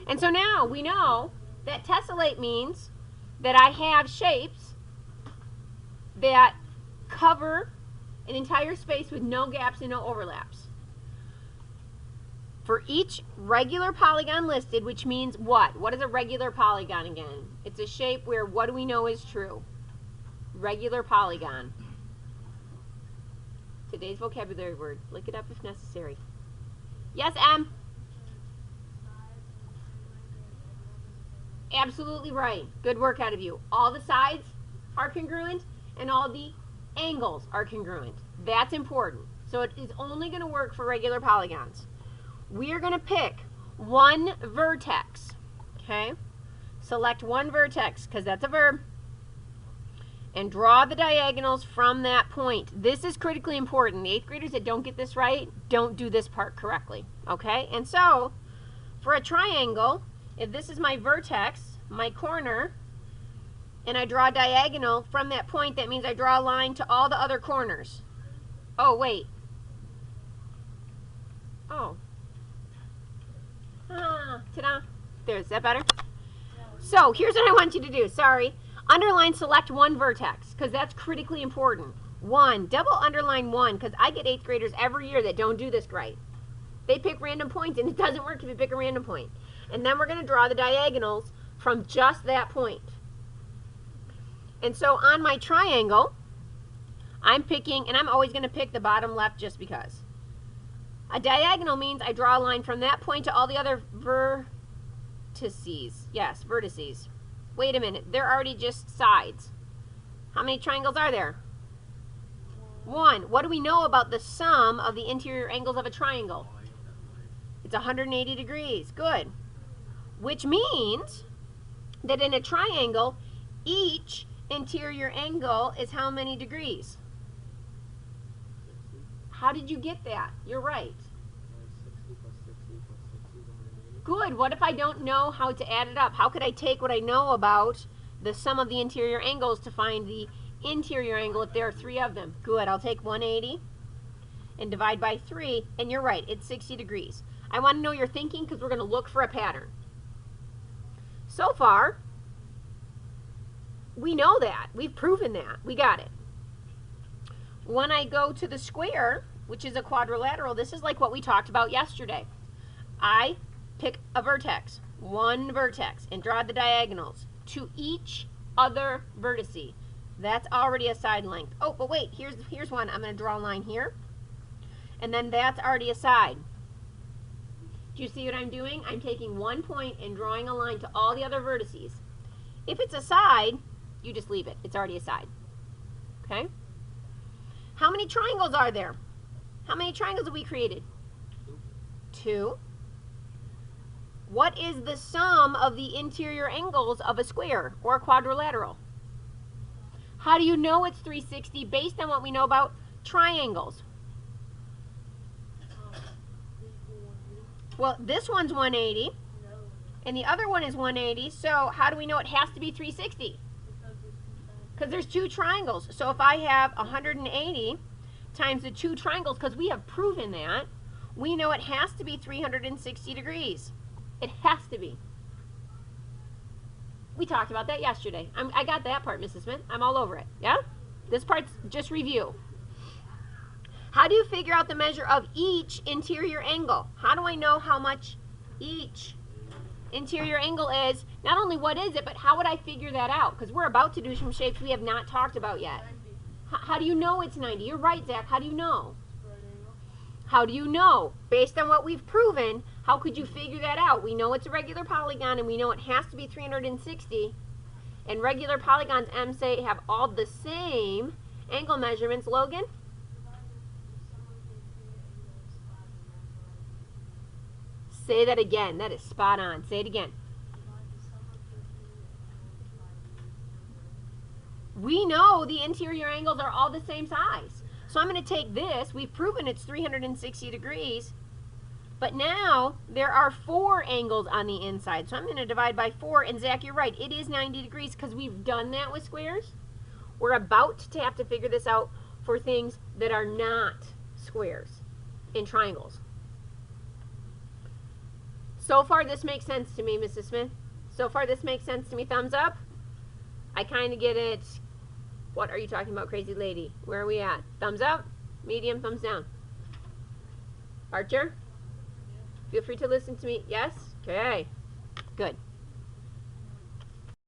And so now we know that tessellate means that I have shapes that cover an entire space with no gaps and no overlaps. For each regular polygon listed, which means what? What is a regular polygon again? It's a shape where what do we know is true? Regular polygon. Today's vocabulary word. Look it up if necessary. Yes, Em? Absolutely right. Good work out of you. All the sides are congruent and all the angles are congruent. That's important. So it is only going to work for regular polygons. We are going to pick one vertex. Okay? Select one vertex because that's a verb. And draw the diagonals from that point. This is critically important. The 8th graders that don't get this right don't do this part correctly. Okay? And so, for a triangle, if this is my vertex, my corner, and I draw a diagonal from that point, that means I draw a line to all the other corners. Oh, wait. Oh. Ta-da. There, is that better? So, here's what I want you to do. Sorry. Underline, select one vertex, because that's critically important. One. Double underline one, because I get 8th graders every year that don't do this right. They pick random points, and it doesn't work if you pick a random point. And then we're going to draw the diagonals from just that point. And so on my triangle, I'm picking, and I'm always going to pick the bottom left just because. A diagonal means I draw a line from that point to all the other vertices. Yes, vertices. Wait a minute, they're already just sides. How many triangles are there? One. What do we know about the sum of the interior angles of a triangle? It's 180 degrees. Good. Which means that in a triangle, each interior angle is how many degrees? How did you get that? You're right. 60 plus 60 plus 60 is 180. Good. What if I don't know how to add it up? How could I take what I know about the sum of the interior angles to find the interior angle if there are 3 of them? Good. I'll take 180 and divide by 3, and you're right. It's 60 degrees. I want to know your thinking because we're going to look for a pattern. So far, we know that. We've proven that. We got it. When I go to the square, which is a quadrilateral, this is like what we talked about yesterday. I pick a vertex, one vertex, and draw the diagonals to each other vertice. That's already a side length. Oh, but wait, here's one. I'm going to draw a line here, and then that's already a side. Do you see what I'm doing? I'm taking one point and drawing a line to all the other vertices. If it's a side, you just leave it. It's already a side. Okay? How many triangles are there? How many triangles have we created? 2. What is the sum of the interior angles of a square or a quadrilateral? How do you know it's 360 based on what we know about triangles? Well, this one's 180, and the other one is 180, so how do we know it has to be 360? Because there's 2 triangles. So if I have 180 times the 2 triangles, because we have proven that, we know it has to be 360 degrees. It has to be. We talked about that yesterday. I got that part, Mrs. Smith. I'm all over it. Yeah? This part's just review. How do you figure out the measure of each interior angle? How do I know how much each interior angle is? Not only what is it, but how would I figure that out? Because we're about to do some shapes we have not talked about yet. How do you know it's 90? You're right, Zach. How do you know? How do you know? Based on what we've proven, how could you figure that out? We know it's a regular polygon, and we know it has to be 360. And regular polygons, M, say, have all the same angle measurements. Logan? Say that again. That is spot on. Say it again. We know the interior angles are all the same size. So I'm going to take this. We've proven it's 360 degrees. But now there are 4 angles on the inside. So I'm going to divide by 4. And Zach, you're right. It is 90 degrees because we've done that with squares. We're about to have to figure this out for things that are not squares in triangles. So far, this makes sense to me, Mrs. Smith. So far, this makes sense to me. Thumbs up. I kind of get it. What are you talking about, crazy lady? Where are we at? Thumbs up, medium, thumbs down. Archer? Feel free to listen to me. Yes? Okay. Good.